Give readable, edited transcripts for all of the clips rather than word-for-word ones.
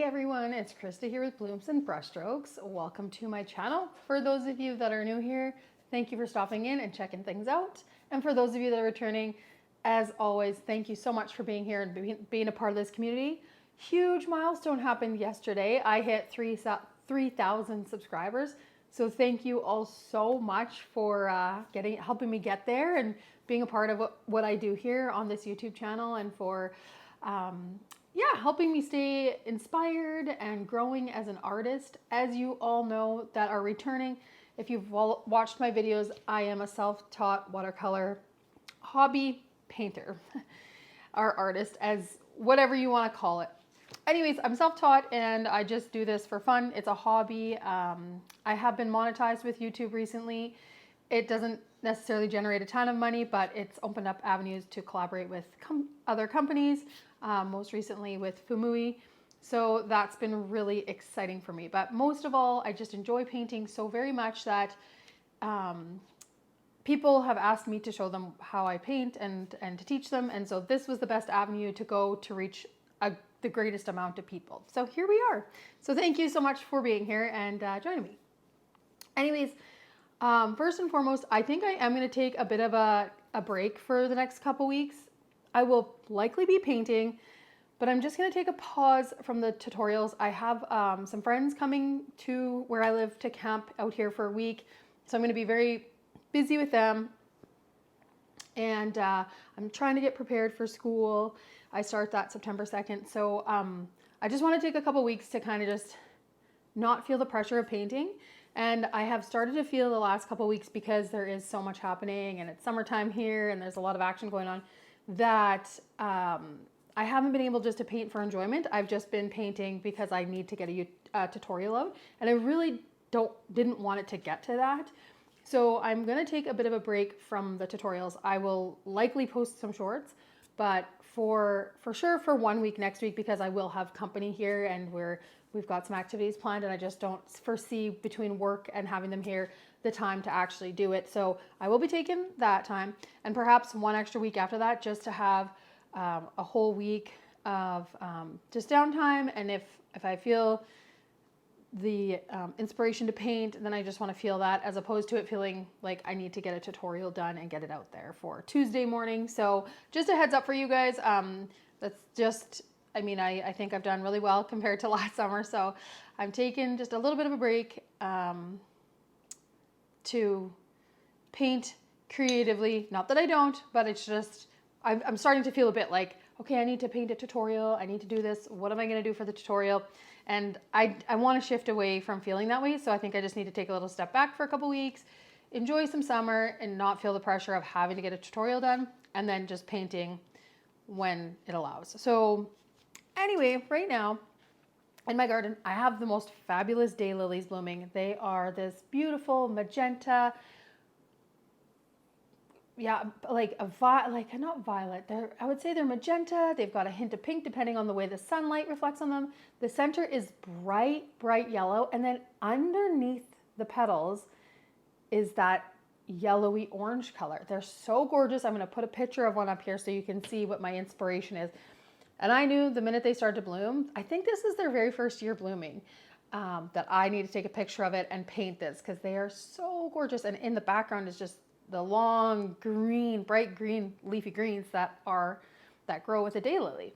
everyone, it's Krista here with Blooms and Brushstrokes. Welcome to my channel. For those of you that are new here, thank you for stopping in and checking things out. And for those of you that are returning, as always, thank you so much for being here and being a part of this community. Huge milestone happened yesterday. I hit 3,000 subscribers. So thank you all so much for helping me get there and being a part of what I do here on this YouTube channel, and for helping me stay inspired and growing as an artist. As you all know that are returning, if you've watched my videos, I am a self-taught watercolor hobby painter or artist, as whatever you want to call it. Anyways, I'm self-taught and I just do this for fun. It's a hobby. I have been monetized with YouTube recently. It doesn't necessarily generate a ton of money, but it's opened up avenues to collaborate with other companies, most recently with Fumui. So that's been really exciting for me. But most of all, I just enjoy painting so very much that people have asked me to show them how I paint and to teach them. And so this was the best avenue to go to reach the greatest amount of people. So here we are. So thank you so much for being here and joining me. Anyways, first and foremost, I think I am going to take a bit of a break for the next couple weeks. I will likely be painting, but I'm just going to take a pause from the tutorials. I have some friends coming to where I live to camp out here for a week. So I'm going to be very busy with them. And I'm trying to get prepared for school. I start that September 2nd. So I just want to take a couple weeks to kind of just not feel the pressure of painting. And I have started to feel the last couple weeks, because there is so much happening and it's summertime here and there's a lot of action going on, that I haven't been able just to paint for enjoyment. I've just been painting because I need to get a tutorial out, and I really didn't want it to get to that. So I'm going to take a bit of a break from the tutorials. I will likely post some shorts, but for sure for 1 week next week, because I will have company here and we've got some activities planned, and I just don't foresee between work and having them here the time to actually do it. So I will be taking that time, and perhaps one extra week after that, just to have a whole week of just downtime. And if I feel the inspiration to paint, then I just want to feel that, as opposed to it feeling like I need to get a tutorial done and get it out there for Tuesday morning. So just a heads up for you guys. That's just, I think I've done really well compared to last summer. So I'm taking just a little bit of a break to paint creatively. Not that I don't, but it's just, I'm starting to feel a bit like, okay, I need to paint a tutorial. I need to do this. What am I going to do for the tutorial? And I want to shift away from feeling that way. So I think I just need to take a little step back for a couple weeks, enjoy some summer, and not feel the pressure of having to get a tutorial done, and then just painting when it allows. So anyway, right now in my garden, I have the most fabulous daylilies blooming. They are this beautiful magenta, not violet. I would say they're magenta. They've got a hint of pink depending on the way the sunlight reflects on them. The center is bright yellow, and then underneath the petals is that yellowy orange color. They're so gorgeous. I'm going to put a picture of one up here so you can see what my inspiration is. And I knew the minute they started to bloom, I think this is their very first year blooming, that I need to take a picture of it and paint this, because they are so gorgeous. And in the background is just the long green, bright green leafy greens that grow with a daylily.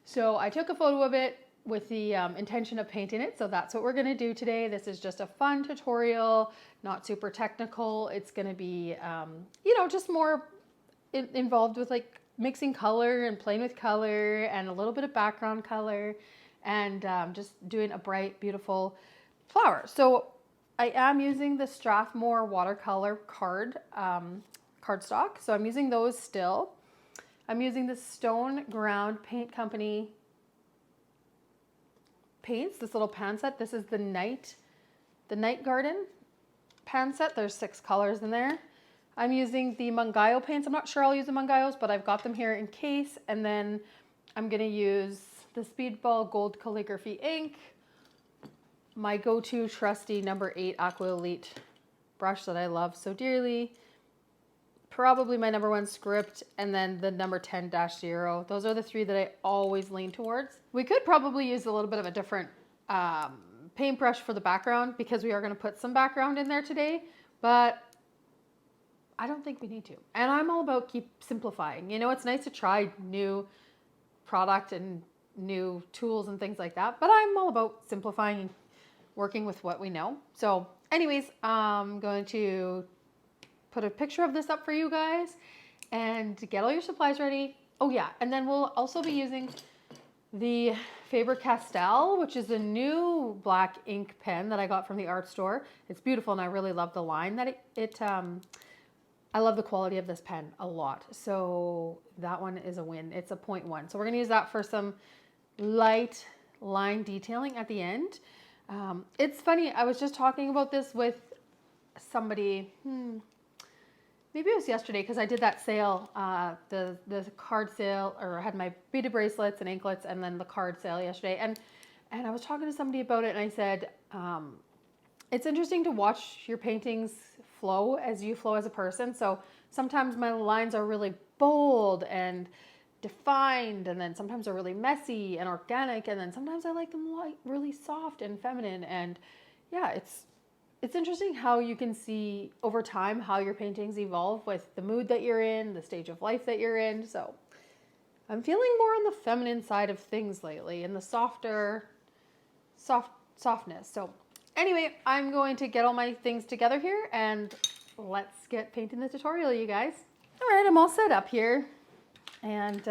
So I took a photo of it with the intention of painting it. So that's what we're going to do today. This is just a fun tutorial, not super technical. It's going to be, just more involved with like mixing color and playing with color and a little bit of background color, and just doing a bright, beautiful flower. So I am using the Strathmore watercolor cardstock. So I'm using those still. I'm using the Stoneground Paint Company paints, this little pan set. This is the Night Garden pan set. There's 6 colors in there. I'm using the Mungayo paints. I'm not sure I'll use the Mungayos, but I've got them here in case. And then I'm going to use the Speedball Gold Calligraphy ink, my go-to trusty number 8 Aqua Elite brush that I love so dearly, probably my number one script, and then the number 10-0. Those are the three that I always lean towards. We could probably use a little bit of a different paintbrush for the background because we are going to put some background in there today, but I don't think we need to. And I'm all about keep simplifying. You know, it's nice to try new product and new tools and things like that, but I'm all about simplifying and working with what we know. So anyways, I'm going to put a picture of this up for you guys and get all your supplies ready. Oh yeah, and then we'll also be using the Faber-Castell, which is a new black ink pen that I got from the art store. It's beautiful and I really love the line that I love the quality of this pen a lot. So that one is a win. It's a 0.1. So we're gonna use that for some light line detailing at the end. It's funny, I was just talking about this with somebody, maybe it was yesterday, because I did that sale, the card sale, or I had my beaded bracelets and anklets and then the card sale yesterday. And I was talking to somebody about it and I said, it's interesting to watch your paintings flow as you flow as a person. So sometimes my lines are really bold and defined, and then sometimes they're really messy and organic, and then sometimes I like them light, really soft and feminine. And yeah, it's interesting how you can see over time how your paintings evolve with the mood that you're in, the stage of life that you're in. So I'm feeling more on the feminine side of things lately and the softness. So anyway, I'm going to get all my things together here and let's get painting the tutorial, you guys. All right, I'm all set up here. And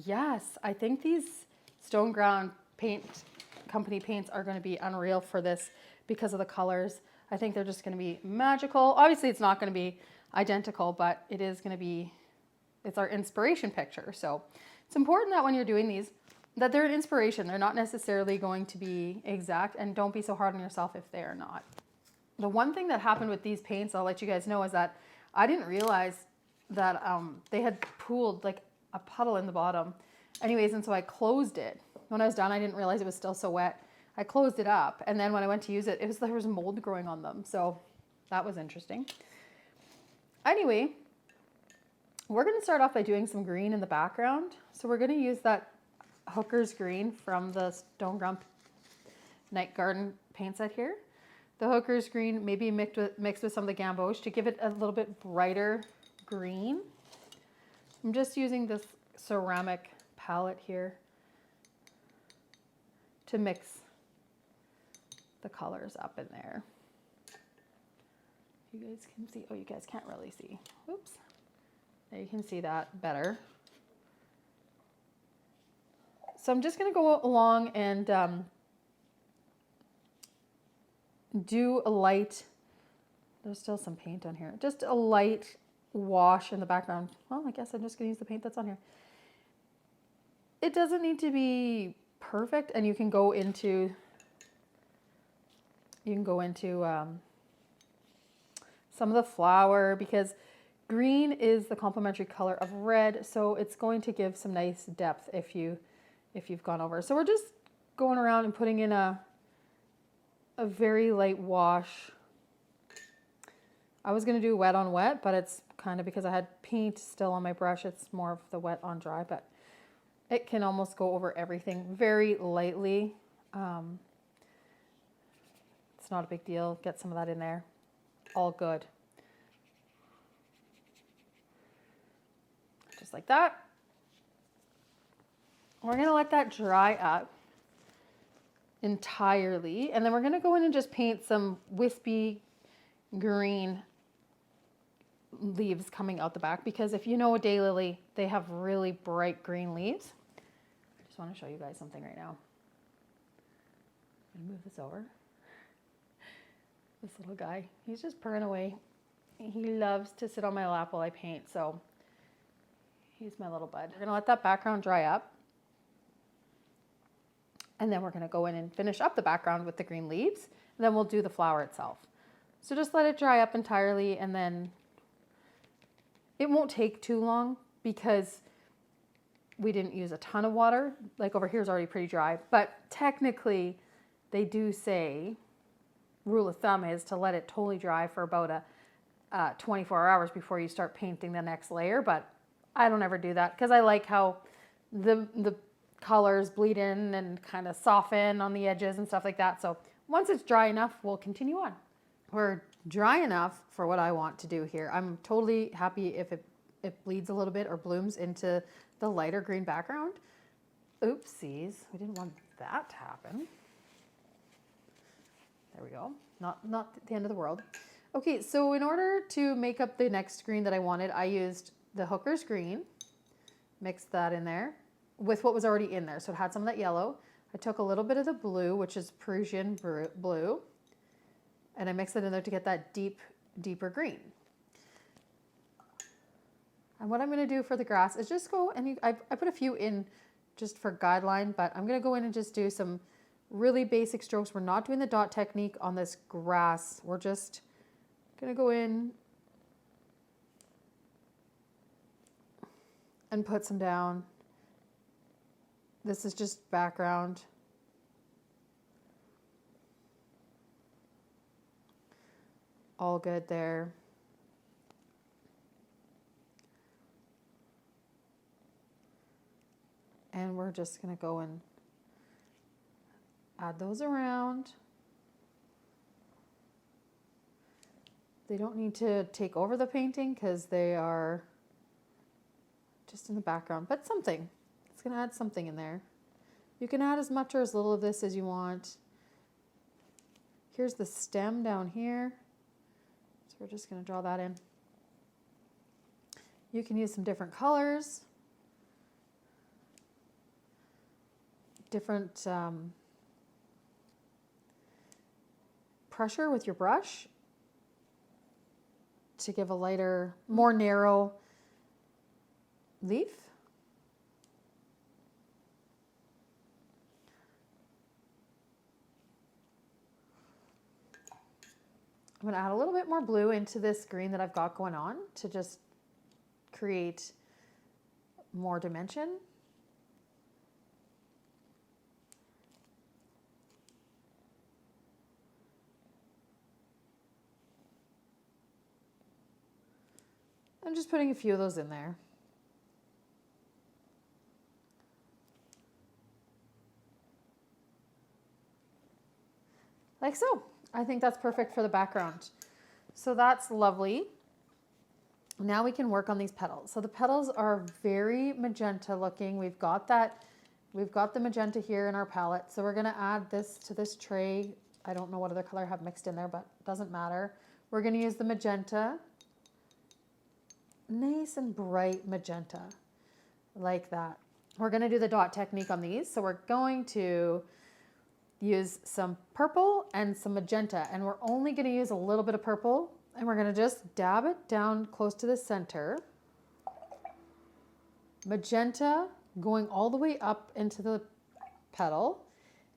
yes, I think these Stoneground paint company paints are going to be unreal for this because of the colors. I think they're just going to be magical. Obviously, it's not going to be identical, but it is going to be, it's our inspiration picture. So it's important that when you're doing these, that they're an inspiration. They're not necessarily going to be exact, and don't be so hard on yourself if they are not. The one thing that happened with these paints, I'll let you guys know, is that I didn't realize that they had pooled like a puddle in the bottom. Anyways, and so I closed it. When I was done, I didn't realize it was still so wet. I closed it up, and then when I went to use it, there was mold growing on them. So that was interesting. Anyway, we're going to start off by doing some green in the background. So we're going to use that Hooker's green from the Stoneground Night Garden paint set here. The Hooker's green maybe mixed with some of the gamboge to give it a little bit brighter green. I'm just using this ceramic palette here to mix the colors up in there. You guys can see, oh, you guys can't really see. Oops. There, you can see that better. So I'm just going to go along and do a light, there's still some paint on here, just a light wash in the background. Well, I guess I'm just going to use the paint that's on here. It doesn't need to be perfect, and you can go into some of the flower, because green is the complementary color of red, so it's going to give some nice depth if you've gone over. So we're just going around and putting in a very light wash. I was going to do wet on wet, but it's kind of because I had paint still on my brush, it's more of the wet on dry, but it can almost go over everything very lightly. It's not a big deal. Get some of that in there. All good. Just like that. We're going to let that dry up entirely, and then we're going to go in and just paint some wispy green leaves coming out the back, because if you know a daylily, they have really bright green leaves. I just want to show you guys something right now. I'm going to move this over. This little guy, he's just purring away. He loves to sit on my lap while I paint, so he's my little bud. We're going to let that background dry up. And then we're going to go in and finish up the background with the green leaves. And then we'll do the flower itself. So just let it dry up entirely, and then it won't take too long because we didn't use a ton of water. Like over here is already pretty dry, but technically they do say, rule of thumb is to let it totally dry for about 24 hours before you start painting the next layer, but I don't ever do that because I like how the colors bleed in and kind of soften on the edges and stuff like that. So once it's dry enough, we'll continue on. We're dry enough for what I want to do here. I'm totally happy if it bleeds a little bit or blooms into the lighter green background. Oopsies, we didn't want that to happen. There we go. Not the end of the world. Okay, so in order to make up the next green that I wanted, I used the Hooker's green, mixed that in there with what was already in there. So it had some of that yellow. I took a little bit of the blue, which is Peruvian blue, and I mixed it in there to get that deeper green. And what I'm going to do for the grass is just go, and I put a few in just for guideline, but I'm going to go in and just do some really basic strokes. We're not doing the dot technique on this grass. We're just going to go in and put some down. This is just background. All good there. And we're just going to go and add those around. They don't need to take over the painting because they are just in the background, but something. It's going to add something in there. You can add as much or as little of this as you want. Here's the stem down here. So we're just going to draw that in. You can use some different colors. Different pressure with your brush to give a lighter, more narrow leaf. I'm going to add a little bit more blue into this green that I've got going on to just create more dimension. I'm just putting a few of those in there. Like so. I think that's perfect for the background. So that's lovely. Now we can work on these petals. So the petals are very magenta looking. We've got the magenta here in our palette. So we're gonna add this to this tray. I don't know what other color I have mixed in there, but it doesn't matter. We're gonna use the magenta. Nice and bright magenta, like that. We're gonna do the dot technique on these. So we're going to use some purple and some magenta, and we're only going to use a little bit of purple, and we're going to just dab it down close to the center. Magenta going all the way up into the petal,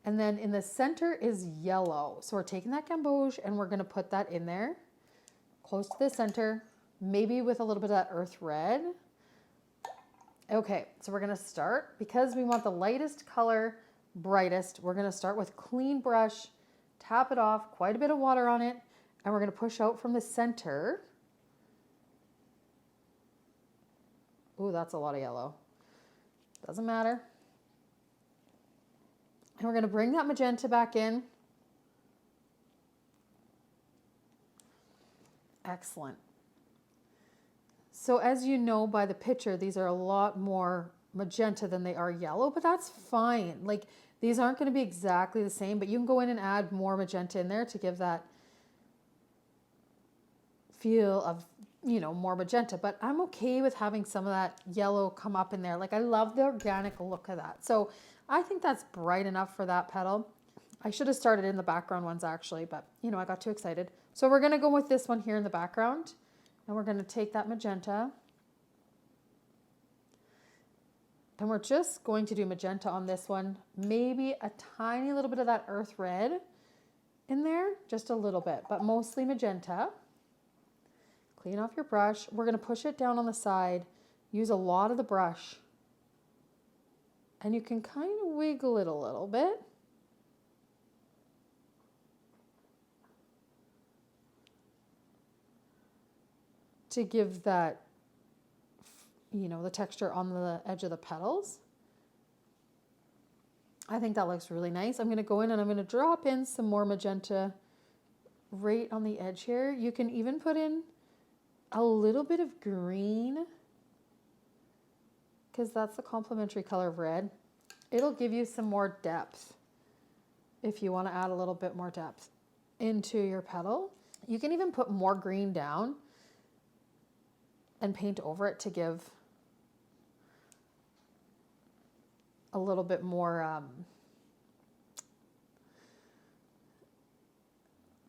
and then in the center is yellow. So we're taking that gamboge and we're going to put that in there close to the center, maybe with a little bit of that earth red. Okay, so we're going to start, because we want the lightest color brightest, we're going to start with clean brush, tap it off, quite a bit of water on it, and we're going to push out from the center. Ooh, that's a lot of yellow. Doesn't matter. And we're going to bring that magenta back in. Excellent. So as you know by the picture, these are a lot more magenta than they are yellow, but that's fine. Like, these aren't going to be exactly the same, but you can go in and add more magenta in there to give that feel of, you know, more magenta. But I'm okay with having some of that yellow come up in there. Like, I love the organic look of that. So I think that's bright enough for that petal. I should have started in the background ones actually, but you know, I got too excited. So we're going to go with this one here in the background, and we're going to take that magenta. And we're just going to do magenta on this one. Maybe a tiny little bit of that earth red in there, just a little bit, but mostly magenta. Clean off your brush. We're going to push it down on the side. Use a lot of the brush. And you can kind of wiggle it a little bit. to give that, you know, the texture on the edge of the petals. I think that looks really nice. I'm going to go in and I'm going to drop in some more magenta right on the edge here. You can even put in a little bit of green because that's the complementary color of red. It'll give you some more depth if you want to add a little bit more depth into your petal. You can even put more green down and paint over it to give a little bit more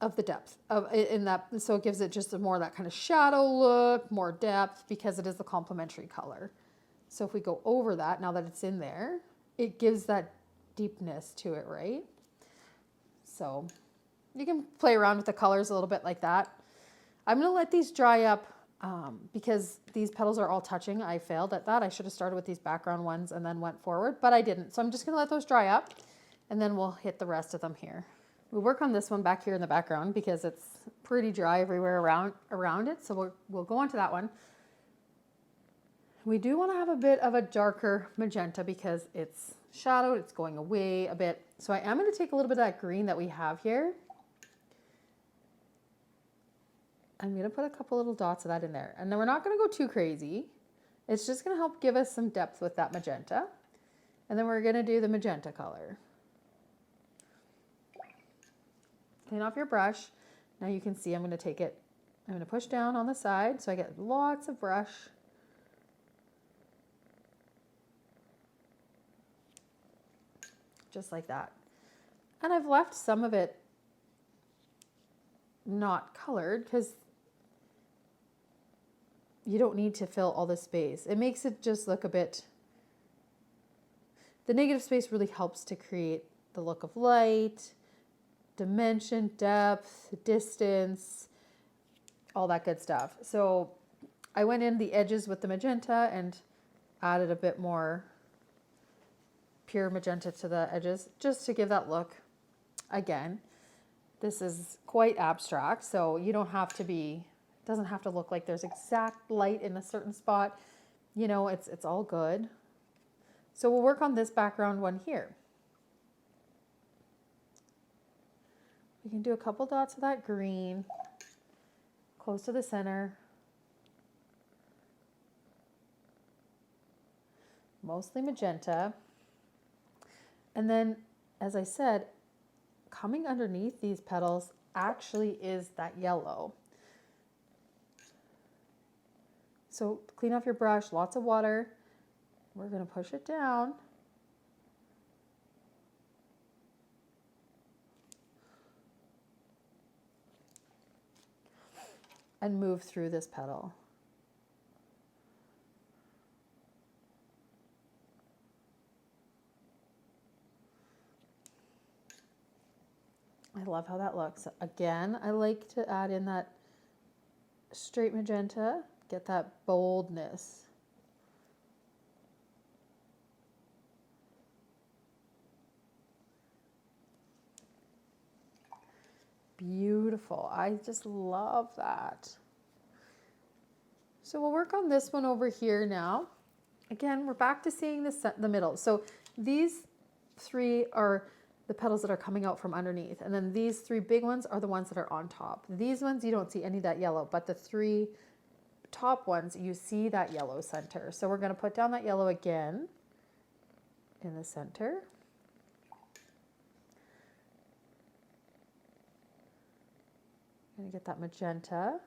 of the depth of in that, so it gives it just a more of that kind of shadow look, more depth, because it is the complementary color. So if we go over that, now that it's in there, it gives that deepness to it, right? So you can play around with the colors a little bit like that. I'm going to let these dry up because these petals are all touching. I failed at that. I should have started with these background ones and then went forward, but I didn't. So I'm just going to let those dry up and then we'll hit the rest of them here. We'll work on this one back here in the background because it's pretty dry everywhere around it. So we'll go on to that one. We do want to have a bit of a darker magenta because it's shadowed, it's going away a bit. So I am going to take a little bit of that green that we have here. I'm going to put a couple little dots of that in there. And then we're not going to go too crazy. It's just going to help give us some depth with that magenta. And then we're going to do the magenta color. Clean off your brush. Now you can see I'm going to take it, I'm going to push down on the side so I get lots of brush. Just like that. And I've left some of it not colored because you don't need to fill all the space. It makes it just look a bit, the negative space really helps to create the look of light, dimension, depth, distance, all that good stuff. So I went in the edges with the magenta and added a bit more pure magenta to the edges just to give that look. Again, this is quite abstract, so you don't have to be, it doesn't have to look like there's exact light in a certain spot. You know, it's all good. So we'll work on this background one here. We can do a couple dots of that green close to the center. Mostly magenta. And then, as I said, coming underneath these petals actually is that yellow. So clean off your brush, lots of water. We're going to push it down. And move through this petal. I love how that looks. Again, I like to add in that straight magenta, get that boldness. Beautiful. I just love that. So we'll work on this one over here now. Again, we're back to seeing the middle. So these three are the petals that are coming out from underneath. And then these three big ones are the ones that are on top. These ones, you don't see any of that yellow, but the three top ones, you see that yellow center. So we're going to put down that yellow again in the center. Going to get that magenta.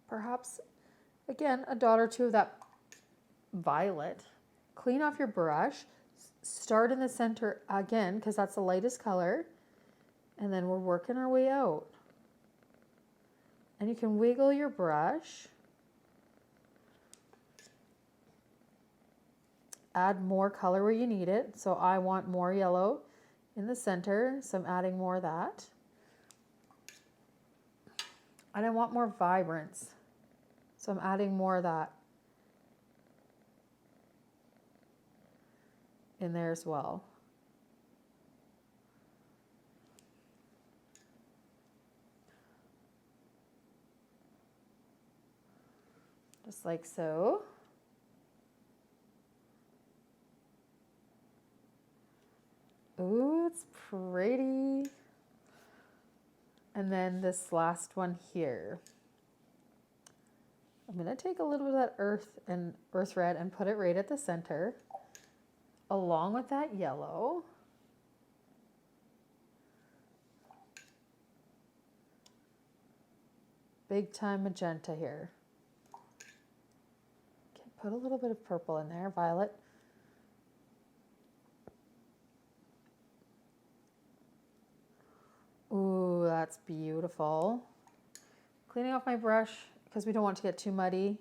Perhaps, again, a dot or two of that violet. Clean off your brush. Start in the center again, because that's the lightest color. And then we're working our way out. And you can wiggle your brush. Add more color where you need it. So I want more yellow in the center, so I'm adding more of that. And I want more vibrance, so I'm adding more of that in there as well. just like so. Ooh, it's pretty. And then this last one here. I'm going to take a little bit of that earth red and put it right at the center, along with that yellow. Big time magenta here. Okay, put a little bit of purple in there, violet. Ooh, that's beautiful. Cleaning off my brush because we don't want it to get too muddy.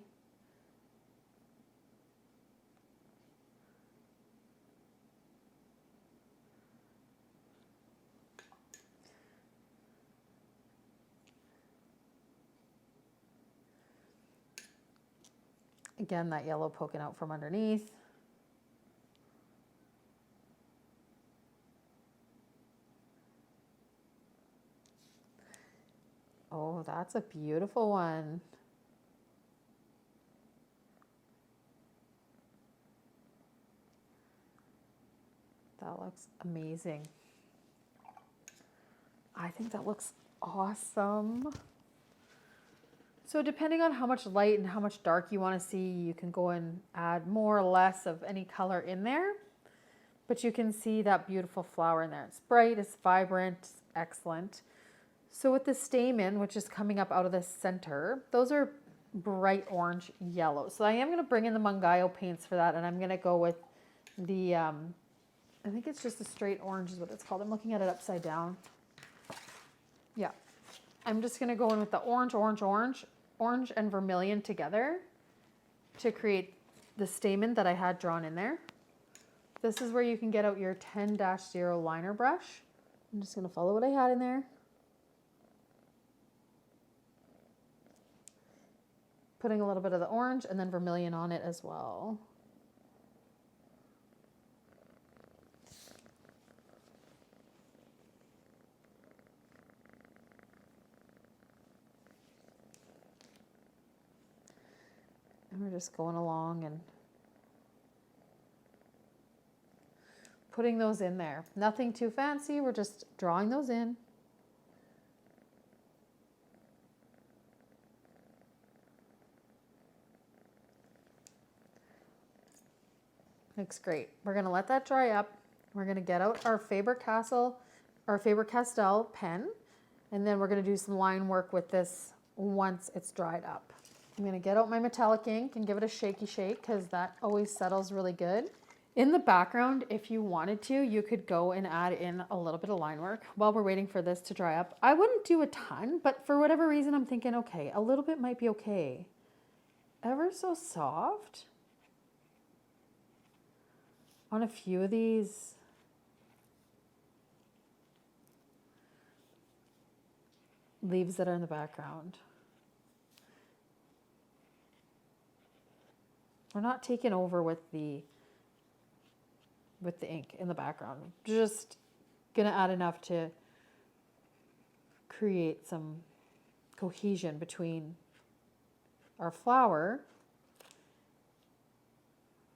Again, that yellow poking out from underneath. Oh, that's a beautiful one. That looks amazing. I think that looks awesome. So depending on how much light and how much dark you want to see, you can go and add more or less of any color in there. But you can see that beautiful flower in there. It's bright, it's vibrant, it's excellent. So with the stamen, which is coming up out of the center, those are bright orange yellow. So I am going to bring in the Mungayo paints for that, and I'm going to go with the, I think it's just a straight orange is what it's called. I'm looking at it upside down. Yeah. I'm just going to go in with the orange and vermilion together to create the stamen that I had drawn in there. This is where you can get out your 10-0 liner brush. I'm just going to follow what I had in there. Putting a little bit of the orange and then vermilion on it as well. And we're just going along and putting those in there. Nothing too fancy, we're just drawing those in. Looks great. We're going to let that dry up. We're going to get out our Faber-Castell pen, and then we're going to do some line work with this once it's dried up. I'm going to get out my metallic ink and give it a shaky shake because that always settles really good. In the background, if you wanted to, you could go and add in a little bit of line work while we're waiting for this to dry up. I wouldn't do a ton, but for whatever reason, I'm thinking, okay, a little bit might be okay. Ever so soft. On a few of these leaves that are in the background. We're not taking over with the ink in the background. Just gonna add enough to create some cohesion between our flower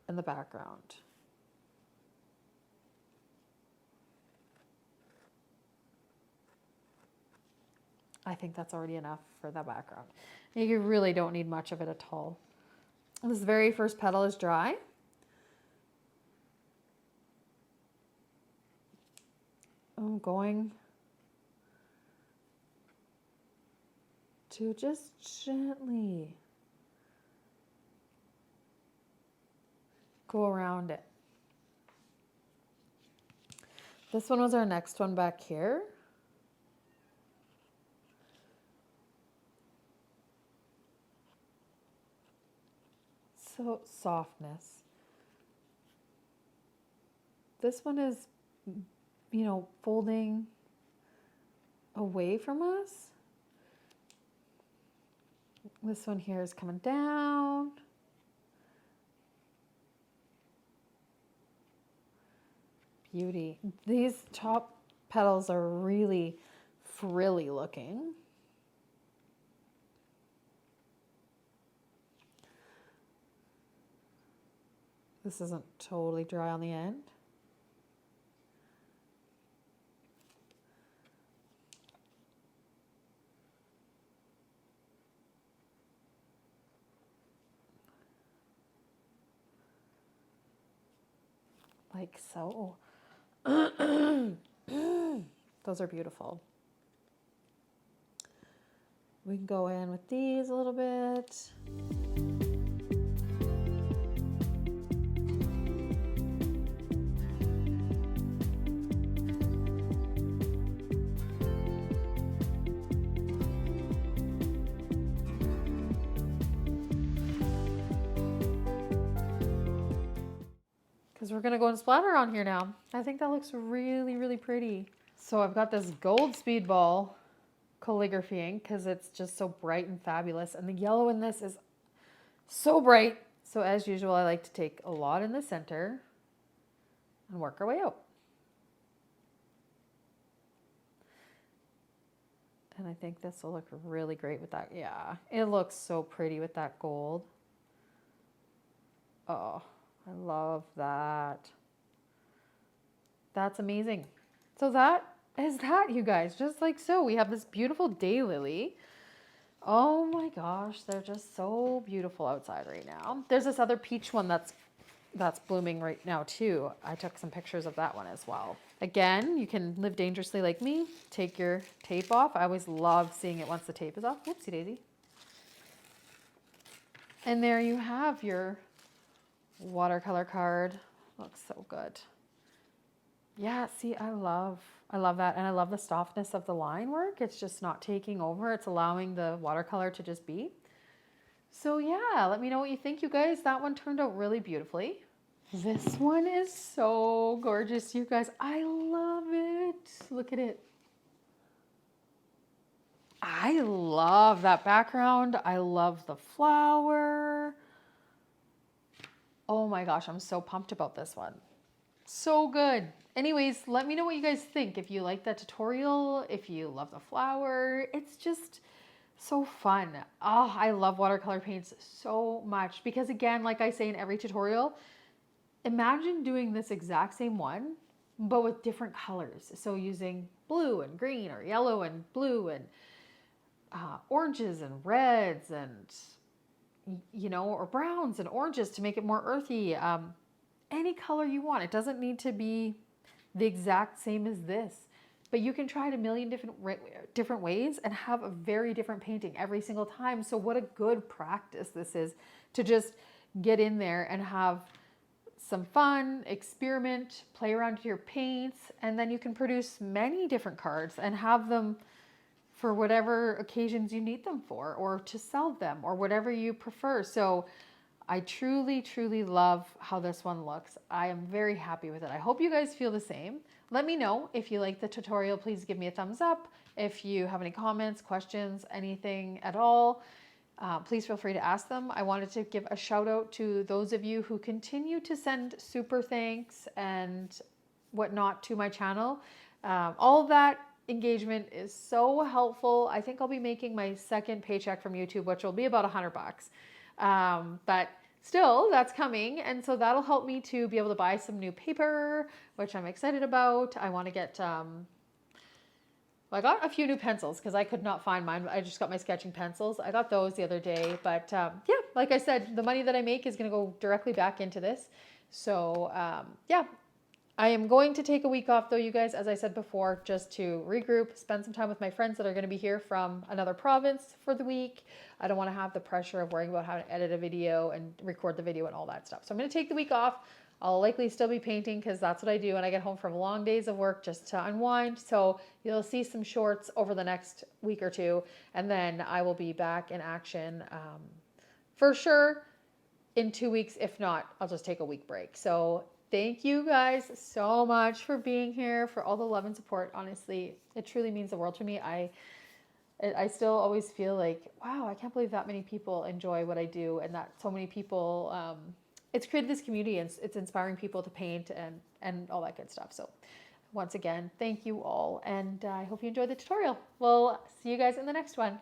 and the background. I think that's already enough for the background. You really don't need much of it at all. This very first petal is dry. I'm going to just gently go around it. This one was our next one back here. So softness. This one is, you know, folding away from us. This one here is coming down. Beauty. These top petals are really frilly looking. This isn't totally dry on the end. Like so. Those are beautiful. We can go in with these a little bit. Because we're gonna go and splatter on here now. I think that looks really, really pretty. So I've got this gold Speedball calligraphy ink because it's just so bright and fabulous. And the yellow in this is so bright. So as usual, I like to take a lot in the center and work our way out. And I think this will look really great with that. Yeah, it looks so pretty with that gold. Oh, I love that. That's amazing. So that is that, you guys, just like so. We have this beautiful daylily. Oh my gosh, they're just so beautiful outside right now. There's this other peach one that's blooming right now too. I took some pictures of that one as well. Again, you can live dangerously like me. Take your tape off. I always love seeing it once the tape is off. Whoopsie daisy. And there you have your watercolor card. Looks so good. Yeah, see, I love that. And I love the softness of the line work. It's just not taking over. It's allowing the watercolor to just be. So yeah, let me know what you think, you guys. That one turned out really beautifully. This one is so gorgeous, you guys. I love it. Look at it. I love that background. I love the flower. Oh my gosh, I'm so pumped about this one. So good. Anyways, let me know what you guys think. If you like that tutorial, if you love the flower, it's just so fun. Oh, I love watercolor paints so much because, again, like I say in every tutorial, imagine doing this exact same one, but with different colors. So using blue and green or yellow and blue and oranges and reds and, you know, or browns and oranges to make it more earthy. Any color you want. It doesn't need to be the exact same as this, but you can try it a million different ways and have a very different painting every single time. So what a good practice this is to just get in there and have some fun, experiment, play around with your paints, and then you can produce many different cards and have them for whatever occasions you need them for, or to sell them, or whatever you prefer. So I truly, truly love how this one looks. I am very happy with it. I hope you guys feel the same. Let me know if you like the tutorial. Please give me a thumbs up. If you have any comments, questions, anything at all, please feel free to ask them. I wanted to give a shout out to those of you who continue to send super thanks and whatnot to my channel. All of that engagement is so helpful. I think I'll be making my second paycheck from YouTube, which will be about $100. But still, that's coming. And so that'll help me to be able to buy some new paper, which I'm excited about. I want to get, well, I got a few new pencils because I could not find mine. I just got my sketching pencils. I got those the other day. But yeah, like I said, the money that I make is going to go directly back into this. So yeah. I am going to take a week off though, you guys, as I said before, just to regroup, spend some time with my friends that are going to be here from another province for the week. I don't want to have the pressure of worrying about how to edit a video and record the video and all that stuff. So I'm going to take the week off. I'll likely still be painting because that's what I do when I get home from long days of work, just to unwind. So you'll see some shorts over the next week or two, and then I will be back in action for sure in 2 weeks. If not, I'll just take a week break. So thank you guys so much for being here, for all the love and support. Honestly, it truly means the world to me. I still always feel like, wow, I can't believe that many people enjoy what I do, and that so many people, it's created this community, and it's inspiring people to paint and all that good stuff. So once again, thank you all, and I hope you enjoyed the tutorial. We'll see you guys in the next one.